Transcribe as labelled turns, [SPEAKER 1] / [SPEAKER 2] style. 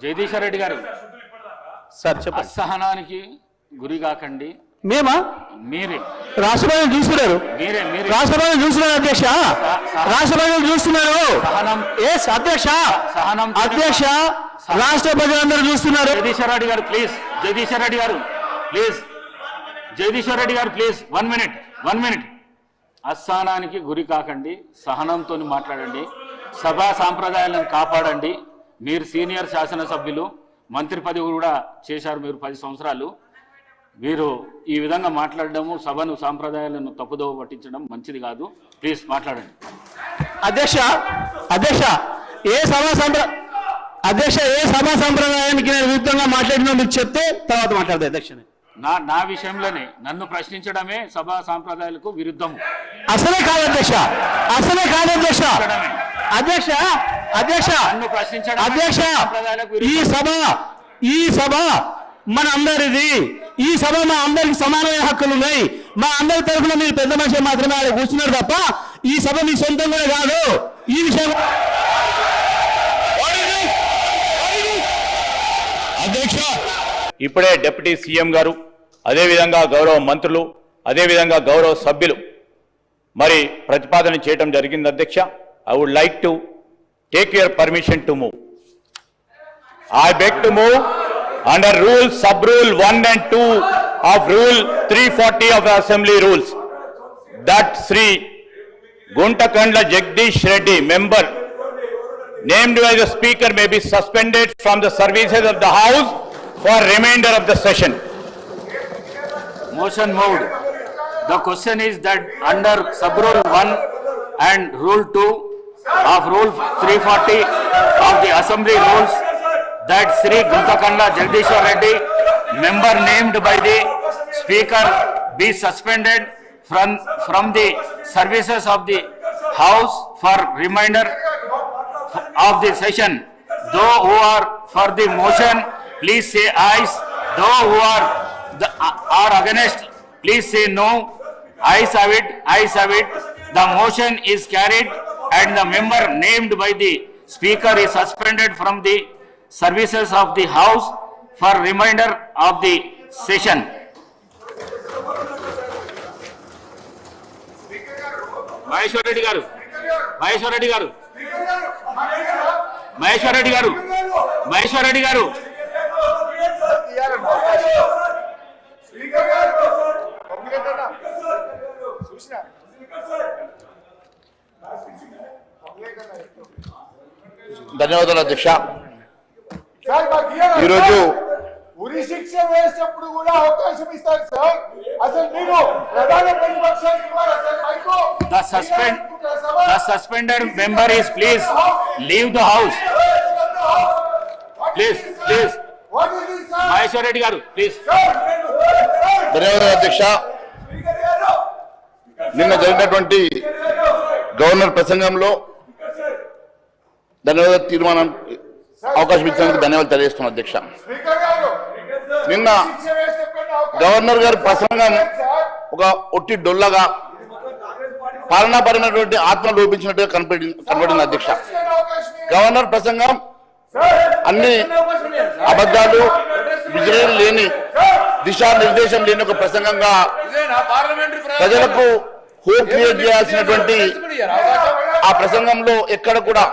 [SPEAKER 1] జగదీశ్వర్ రెడ్డి గారు
[SPEAKER 2] సార్ చెప్పండి.
[SPEAKER 1] అసహనానికి గురి కాకండి.
[SPEAKER 2] మేమా?
[SPEAKER 1] మీరే
[SPEAKER 2] రాష్ట్రపతిని చూస్తున్నారు.
[SPEAKER 1] మీరే
[SPEAKER 2] రాష్ట్రపతిని చూస్తున్నారు అధ్యక్ష. రాష్ట్రపతిని చూస్తున్నారు. ఎస్ అధ్యక్ష.
[SPEAKER 1] సహనం
[SPEAKER 2] అధ్యక్ష రాష్ట్రపతి అందరూ చూస్తున్నారు.
[SPEAKER 1] జగదీశ్వర్ రెడ్డి గారు ప్లీజ్. జగదీశ్వర్ రెడ్డి గారు ప్లీజ్. జగదీశ్వర్ రెడ్డి గారు ప్లీజ్ 1 మినిట్. అసహనానికి గురి కాకండి. సహనంతో మాట్లాడండి. సభా సాంప్రదాయాలను కాపాడండి. మీరు సీనియర్ శాసనసభ్యులు, మంత్రి పదవి కూడా చేశారు మీరు 10 సంవత్సరాలు. మీరు ఈ విధంగా మాట్లాడడము, సభను సాంప్రదాయాలను తప్పుదోవ పట్టించడం మంచిది కాదు. ప్లీజ్ మాట్లాడండి.
[SPEAKER 2] అధ్యక్ష ఏ సభా సంప్రదాయానికి నేను విరుద్ధంగా మాట్లాడినా మీరు చెప్తే తర్వాత మాట్లాడదు అధ్యక్ష.
[SPEAKER 1] నా విషయంలోనే నన్ను ప్రశ్నించడమే సభా సాంప్రదాయాలకు విరుద్ధము.
[SPEAKER 2] అసలే కాదు అధ్యక్ష.
[SPEAKER 1] నన్ను ప్రశ్నించడం
[SPEAKER 2] అధ్యక్ష ఈ సభ మన అందరిది. ఈ సభ మా అందరికి సమానమైన హక్కులు ఉన్నాయి. మా అందరి తరఫున మీరు పెద్ద మనిషి మాత్రమే ఆడ కూర్చున్నారు తప్ప ఈ సభ మీ సొంతంగా కాదు. ఈ విషయం
[SPEAKER 3] అధ్యక్ష ఇప్పుడే డిప్యూటీ సీఎం గారు, అదేవిధంగా గౌరవ మంత్రులు, అదేవిధంగా గౌరవ సభ్యులు మరి ప్రతిపాదన చేయడం జరిగింది. అధ్యక్ష, I would like to take your permission to move. I beg to move under rule, sub-rule 1 and 2 of rule 340 of the Assembly rules that Sri Guntakandla Jagdish Reddy, member named by the Speaker, may be suspended from the services of the House for remainder of the session.
[SPEAKER 1] Motion moved. The question is that under sub-rule 1 and rule 2 of rule 340 of the Assembly rules, that Sri Guntakandla Jagdishwar Reddy, member named by the Speaker, be suspended from the services of the House for remainder of the session. Those who are for the motion, please say ayes. Those who are against, please say no. Ayes have it. The motion is carried and the member named by the Speaker is suspended from the services of the House for remainder of the session. Maheshwar Reddy garu.
[SPEAKER 3] ధన్యవాదాలు అధ్యక్ష. ఈరోజు
[SPEAKER 4] ఉరి శిక్ష వేసినప్పుడు కూడా అవకాశం ఇస్తారు sir. అసలు మీరు ప్రధాన ప్రతిపక్షానికి
[SPEAKER 1] The suspended member is please leave the house. Please. Maheshwar Reddy garu, please.
[SPEAKER 3] ధన్యవాదాలు అధ్యక్ష. నిన్న జరిగినటువంటి గవర్నర్ ప్రసంగంలో ధన్యవాదాలు తీర్మానం అవకాశం ఇచ్చినందుకు ధన్యవాదాలు తెలియజేస్తున్నాను అధ్యక్ష. నిన్న గవర్నర్ గారి ప్రసంగం ఒక ఒట్టి డొల్లగా, పాలనాపరమైనటువంటి ఆత్మ లోపించినట్టుగా కనపడింది అధ్యక్ష. గవర్నర్ ప్రసంగం అన్ని అబద్ధాలు, విజయం లేని, దిశానిర్దేశం లేని ఒక ప్రసంగంగా ప్రజలకు హోప్ క్రియేట్ చేయాల్సినటువంటి ఆ ప్రసంగంలో ఎక్కడ కూడా